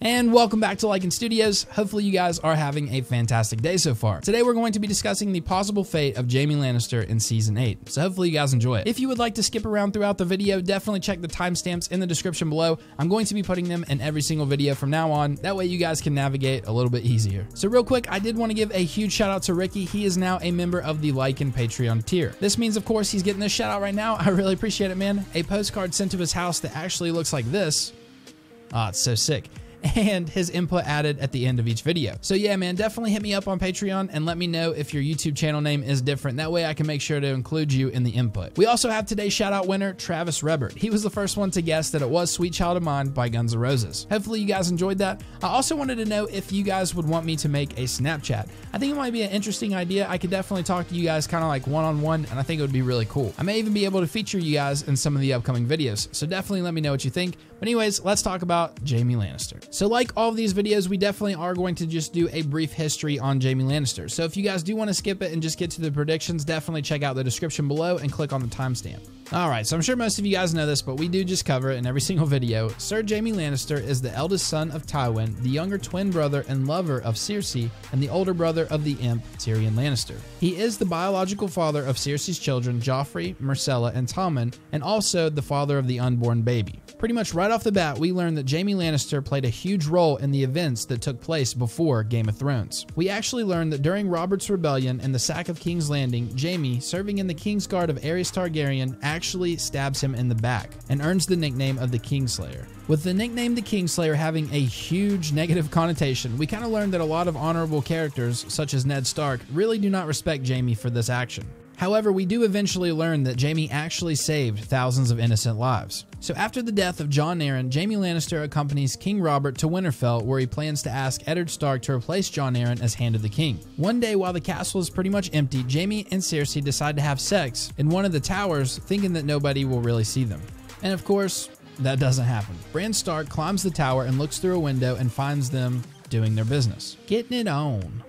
And welcome back to Lycan Studios. Hopefully you guys are having a fantastic day so far. Today we're going to be discussing the possible fate of Jaime Lannister in Season 8, so hopefully you guys enjoy it. If you would like to skip around throughout the video, definitely check the timestamps in the description below. I'm going to be putting them in every single video from now on. That way you guys can navigate a little bit easier. So real quick, I did want to give a huge shout out to Ricky. He is now a member of the Lycan Patreon tier. This means, of course, he's getting this shout out right now. I really appreciate it, man. A postcard sent to his house that actually looks like this. Ah, it's so sick. And his input added at the end of each video. So yeah, man, definitely hit me up on Patreon and let me know if your YouTube channel name is different. That way I can make sure to include you in the input. We also have today's shout out winner, Travis Rebert. He was the first one to guess that it was Sweet Child of Mine by Guns N' Roses. Hopefully you guys enjoyed that. I also wanted to know if you guys would want me to make a Snapchat. I think it might be an interesting idea. I could definitely talk to you guys kind of like one-on-one, and I think it would be really cool. I may even be able to feature you guys in some of the upcoming videos, so definitely let me know what you think. But anyways, let's talk about Jaime Lannister. So like all of these videos, we definitely are going to just do a brief history on Jaime Lannister. So if you guys do want to skip it and just get to the predictions, definitely check out the description below and click on the timestamp. Alright, so I'm sure most of you guys know this, but we do just cover it in every single video. Sir Jaime Lannister is the eldest son of Tywin, the younger twin brother and lover of Cersei, and the older brother of the imp Tyrion Lannister. He is the biological father of Cersei's children, Joffrey, Myrcella, and Tommen, and also the father of the unborn baby. Pretty much right off the bat, we learn that Jaime Lannister played a huge role in the events that took place before Game of Thrones. We actually learned that during Robert's Rebellion and the sack of King's Landing, Jaime, serving in the King's Guard of Arya Targaryen, actually stabs him in the back and earns the nickname of the Kingslayer. With the nickname the Kingslayer having a huge negative connotation, we kind of learned that a lot of honorable characters, such as Ned Stark, really do not respect Jaime for this action. However, we do eventually learn that Jaime actually saved thousands of innocent lives. So after the death of Jon Arryn, Jaime Lannister accompanies King Robert to Winterfell, where he plans to ask Eddard Stark to replace Jon Arryn as Hand of the King. One day, while the castle is pretty much empty, Jaime and Cersei decide to have sex in one of the towers, thinking that nobody will really see them. And of course, that doesn't happen. Bran Stark climbs the tower and looks through a window and finds them doing their business. Getting it on.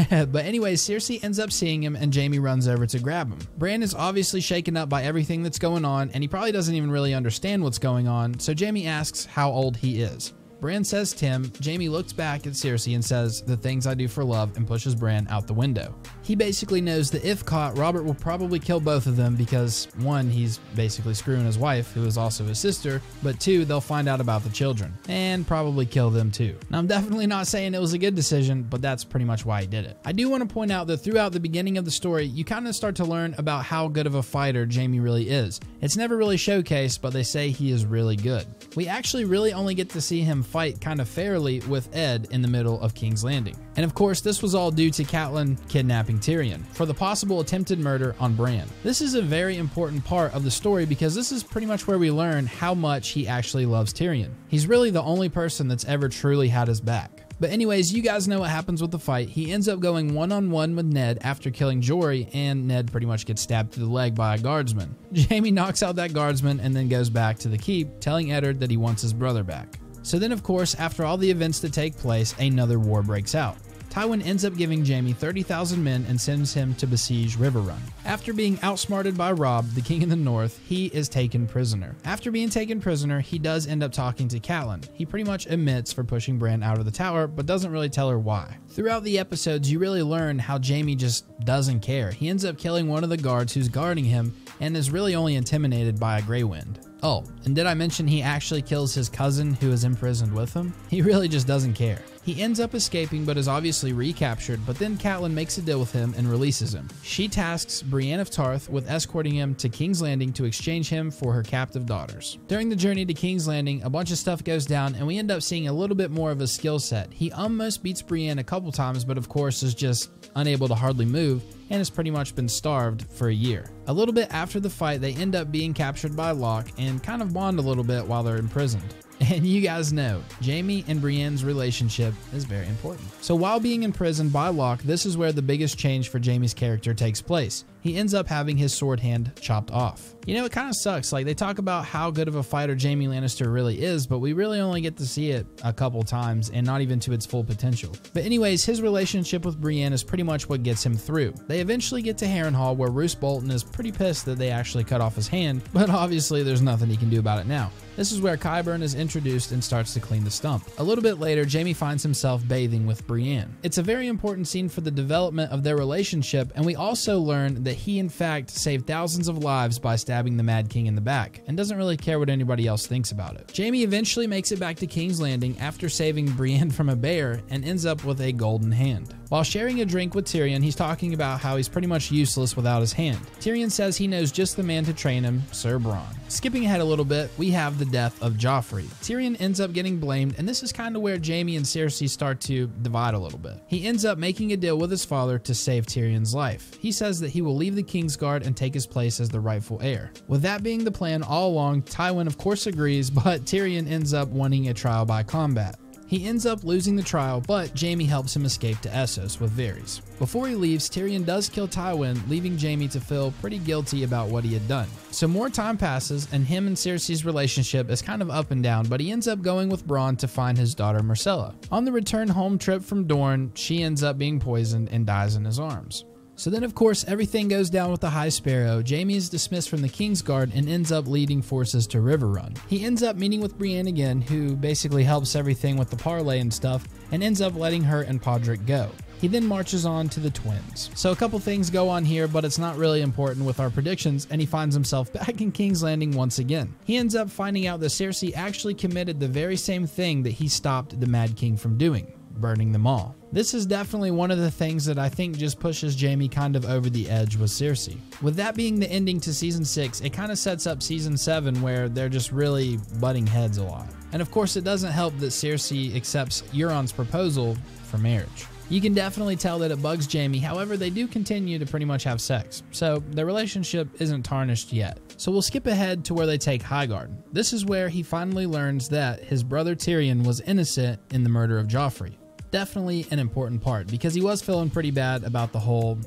But anyways, Cersei ends up seeing him and Jaime runs over to grab him. Bran is obviously shaken up by everything that's going on, and he probably doesn't even really understand what's going on, so Jaime asks how old he is. Bran says Tim. Jaime looks back at Cersei and says, "The things I do for love," and pushes Bran out the window. He basically knows that if caught, Robert will probably kill both of them because, one, he's basically screwing his wife, who is also his sister, but two, they'll find out about the children, and probably kill them too. Now, I'm definitely not saying it was a good decision, but that's pretty much why he did it. I do want to point out that throughout the beginning of the story, you kind of start to learn about how good of a fighter Jaime really is. It's never really showcased, but they say he is really good. We actually really only get to see him fight kind of fairly with Ed in the middle of King's Landing. And of course, this was all due to Catelyn kidnapping Tyrion for the possible attempted murder on Bran. This is a very important part of the story because this is pretty much where we learn how much he actually loves Tyrion. He's really the only person that's ever truly had his back. But anyways, you guys know what happens with the fight. He ends up going one-on-one with Ned after killing Jory, and Ned pretty much gets stabbed through the leg by a guardsman. Jaime knocks out that guardsman and then goes back to the keep, telling Eddard that he wants his brother back. So then, of course, after all the events that take place, another war breaks out. Tywin ends up giving Jaime 30,000 men and sends him to besiege Riverrun. After being outsmarted by Robb, the king in the north, he is taken prisoner. After being taken prisoner, he does end up talking to Catelyn. He pretty much admits for pushing Bran out of the tower, but doesn't really tell her why. Throughout the episodes, you really learn how Jaime just doesn't care. He ends up killing one of the guards who's guarding him and is really only intimidated by a Grey Wind. Oh, and did I mention he actually kills his cousin who is imprisoned with him? He really just doesn't care. He ends up escaping but is obviously recaptured, but then Catelyn makes a deal with him and releases him. She tasks Brienne of Tarth with escorting him to King's Landing to exchange him for her captive daughters. During the journey to King's Landing, a bunch of stuff goes down and we end up seeing a little bit more of his skill set. He almost beats Brienne a couple times, but of course is just unable to hardly move and has pretty much been starved for a year. A little bit after the fight, they end up being captured by Locke and kind of bond a little bit while they're imprisoned. And you guys know, Jaime and Brienne's relationship is very important. So while being imprisoned by Locke, this is where the biggest change for Jaime's character takes place. he ends up having his sword hand chopped off. You know, it kind of sucks. Like, they talk about how good of a fighter Jaime Lannister really is, but we really only get to see it a couple times and not even to its full potential. But anyways, his relationship with Brienne is pretty much what gets him through. They eventually get to Harrenhal, where Roose Bolton is pretty pissed that they actually cut off his hand, but obviously there's nothing he can do about it now. This is where Qyburn is introduced and starts to clean the stump. A little bit later, Jaime finds himself bathing with Brienne. It's a very important scene for the development of their relationship, and we also learn that he in fact saved thousands of lives by stabbing the Mad King in the back, and doesn't really care what anybody else thinks about it. Jaime eventually makes it back to King's Landing after saving Brienne from a bear, and ends up with a golden hand. While sharing a drink with Tyrion, he's talking about how he's pretty much useless without his hand. Tyrion says he knows just the man to train him, Sir Bronn. Skipping ahead a little bit, we have the death of Joffrey. Tyrion ends up getting blamed, and this is kind of where Jaime and Cersei start to divide a little bit. He ends up making a deal with his father to save Tyrion's life. He says that he will leave the Kingsguard and take his place as the rightful heir. With that being the plan all along, Tywin of course agrees, but Tyrion ends up wanting a trial by combat. He ends up losing the trial, but Jaime helps him escape to Essos with Varys. Before he leaves, Tyrion does kill Tywin, leaving Jaime to feel pretty guilty about what he had done. So more time passes, and him and Cersei's relationship is kind of up and down, but he ends up going with Bronn to find his daughter Myrcella. On the return home trip from Dorne, she ends up being poisoned and dies in his arms. So then, of course, everything goes down with the High Sparrow. Jaime is dismissed from the Kingsguard and ends up leading forces to Riverrun. He ends up meeting with Brienne again, who basically helps everything with the parlay and stuff, and ends up letting her and Podrick go. He then marches on to the twins. So a couple things go on here, but it's not really important with our predictions, and he finds himself back in King's Landing once again. He ends up finding out that Cersei actually committed the very same thing that he stopped the Mad King from doing, burning them all. This is definitely one of the things that I think just pushes Jaime kind of over the edge with Cersei. With that being the ending to Season 6, it kind of sets up Season 7 where they're just really butting heads a lot. And of course it doesn't help that Cersei accepts Euron's proposal for marriage. You can definitely tell that it bugs Jaime, however they do continue to pretty much have sex, so their relationship isn't tarnished yet. So we'll skip ahead to where they take Highgarden. This is where he finally learns that his brother Tyrion was innocent in the murder of Joffrey. Definitely an important part, because he was feeling pretty bad about the whole,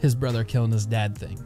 his brother killing his dad thing.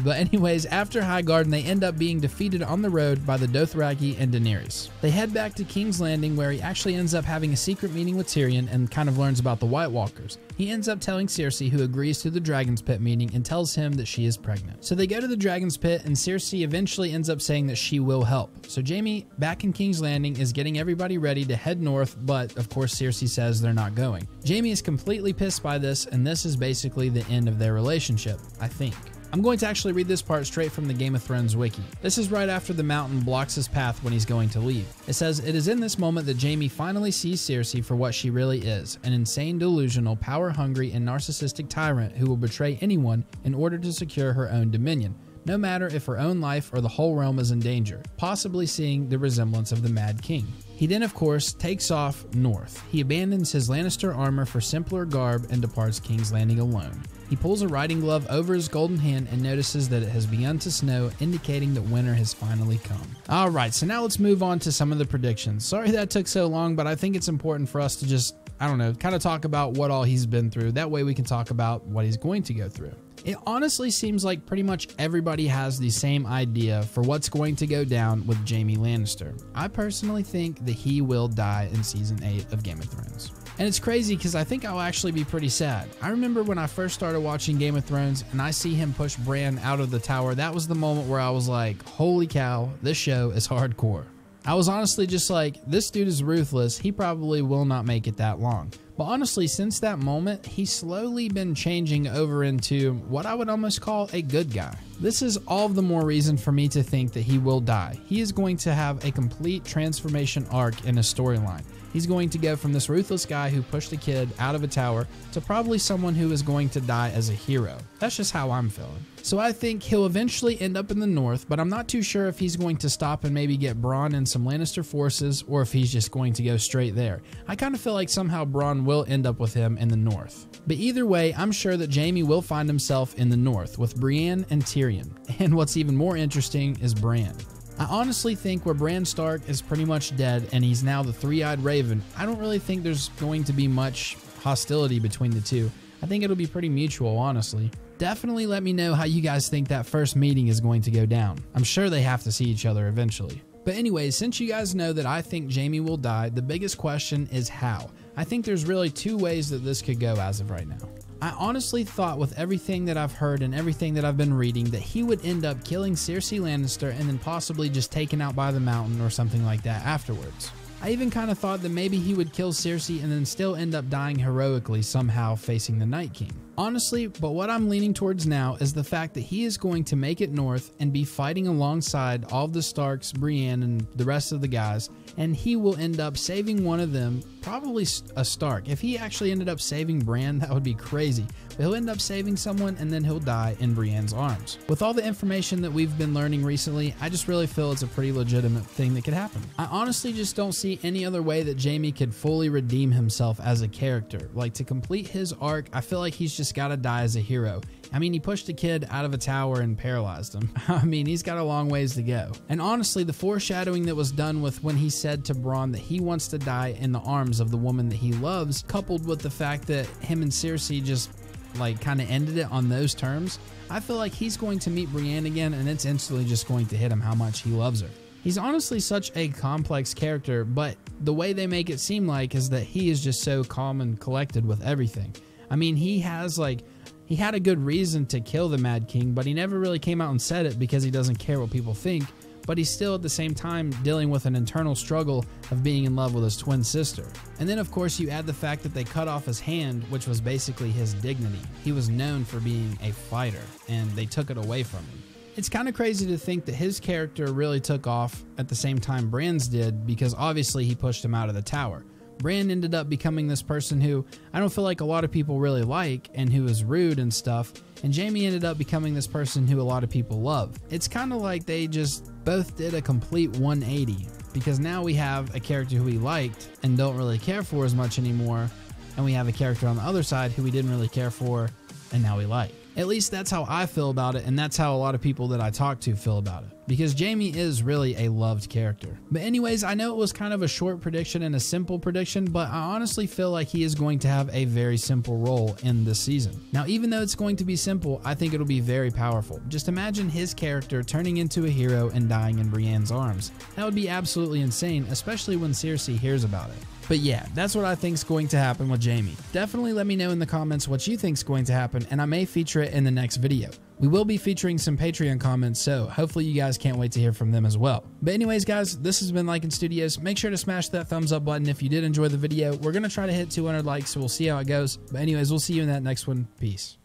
But anyways, after Highgarden, they end up being defeated on the road by the Dothraki and Daenerys. They head back to King's Landing, where he actually ends up having a secret meeting with Tyrion and kind of learns about the White Walkers. He ends up telling Cersei, who agrees to the Dragon's Pit meeting and tells him that she is pregnant. So they go to the Dragon's Pit, and Cersei eventually ends up saying that she will help. So Jaime, back in King's Landing, is getting everybody ready to head north, but of course Cersei says they're not going. Jaime is completely pissed by this, and this is basically the end of their relationship, I think. I'm going to actually read this part straight from the Game of Thrones wiki. This is right after the mountain blocks his path when he's going to leave. It says, "It is in this moment that Jaime finally sees Cersei for what she really is, an insane, delusional, power-hungry, and narcissistic tyrant who will betray anyone in order to secure her own dominion, no matter if her own life or the whole realm is in danger, possibly seeing the resemblance of the Mad King." He then, of course, takes off north. He abandons his Lannister armor for simpler garb and departs King's Landing alone. He pulls a riding glove over his golden hand and notices that it has begun to snow, indicating that winter has finally come. Alright, so now let's move on to some of the predictions. Sorry that took so long, but I think it's important for us to just, kind of talk about what all he's been through. That way we can talk about what he's going to go through. It honestly seems like pretty much everybody has the same idea for what's going to go down with Jaime Lannister. I personally think that he will die in Season 8 of Game of Thrones. And it's crazy because I think I'll actually be pretty sad. I remember when I first started watching Game of Thrones and I see him push Bran out of the tower, that was the moment where I was like, holy cow, this show is hardcore. I was honestly just like, this dude is ruthless, he probably will not make it that long. But honestly, since that moment, he's slowly been changing over into what I would almost call a good guy. This is all the more reason for me to think that he will die. He is going to have a complete transformation arc in his storyline. He's going to go from this ruthless guy who pushed a kid out of a tower to probably someone who is going to die as a hero. That's just how I'm feeling. So I think he'll eventually end up in the north, but I'm not too sure if he's going to stop and maybe get Bronn and some Lannister forces, or if he's just going to go straight there. I kind of feel like somehow Bronn will end up with him in the north. But either way, I'm sure that Jaime will find himself in the north with Brienne and Tyrion. And what's even more interesting is Bran. I honestly think where Bran Stark is pretty much dead and he's now the three-eyed raven, I don't really think there's going to be much hostility between the two. I think it'll be pretty mutual, honestly. Definitely let me know how you guys think that first meeting is going to go down. I'm sure they have to see each other eventually. But anyways, since you guys know that I think Jaime will die, the biggest question is how. I think there's really two ways that this could go as of right now. I honestly thought with everything that I've heard and everything that I've been reading that he would end up killing Cersei Lannister and then possibly just taken out by the mountain or something like that afterwards. I even kind of thought that maybe he would kill Cersei and then still end up dying heroically somehow facing the Night King. Honestly, but what I'm leaning towards now is the fact that he is going to make it north and be fighting alongside all of the Starks, Brienne, and the rest of the guys, and he will end up saving one of them, probably a Stark. If he actually ended up saving Bran, that would be crazy. But he'll end up saving someone and then he'll die in Brienne's arms. With all the information that we've been learning recently, I just really feel it's a pretty legitimate thing that could happen. I honestly just don't see any other way that Jaime could fully redeem himself as a character. Like, to complete his arc, I feel like he's just gotta die as a hero. I mean, he pushed a kid out of a tower and paralyzed him. I mean, he's got a long ways to go. And honestly, the foreshadowing that was done with when he said to Bronn that he wants to die in the arms of the woman that he loves, coupled with the fact that him and Cersei just like kind of ended it on those terms, I feel like he's going to meet Brienne again and it's instantly just going to hit him how much he loves her. He's honestly such a complex character, but the way they make it seem like is that he is just so calm and collected with everything. I mean, he had a good reason to kill the Mad King, but he never really came out and said it because he doesn't care what people think, but he's still at the same time dealing with an internal struggle of being in love with his twin sister. And then of course you add the fact that they cut off his hand, which was basically his dignity. He was known for being a fighter, and they took it away from him. It's kind of crazy to think that his character really took off at the same time Bran's did, because obviously he pushed him out of the tower. Bran ended up becoming this person who I don't feel like a lot of people really like and who is rude and stuff, and Jaime ended up becoming this person who a lot of people love. It's kind of like they just both did a complete 180, because now we have a character who we liked and don't really care for as much anymore, and we have a character on the other side who we didn't really care for and now we like. At least that's how I feel about it, and that's how a lot of people that I talk to feel about it, because Jaime is really a loved character. But anyways, I know it was kind of a short prediction and a simple prediction, but I honestly feel like he is going to have a very simple role in this season. Now, even though it's going to be simple, I think it'll be very powerful. Just imagine his character turning into a hero and dying in Brienne's arms. That would be absolutely insane, especially when Cersei hears about it. But yeah, that's what I think is going to happen with Jaime. Definitely let me know in the comments what you think is going to happen, and I may feature it in the next video. We will be featuring some Patreon comments, so hopefully you guys can't wait to hear from them as well. But anyways, guys, this has been Lycan Studios. Make sure to smash that thumbs up button if you did enjoy the video. We're going to try to hit 200 likes, so we'll see how it goes. But anyways, we'll see you in that next one. Peace.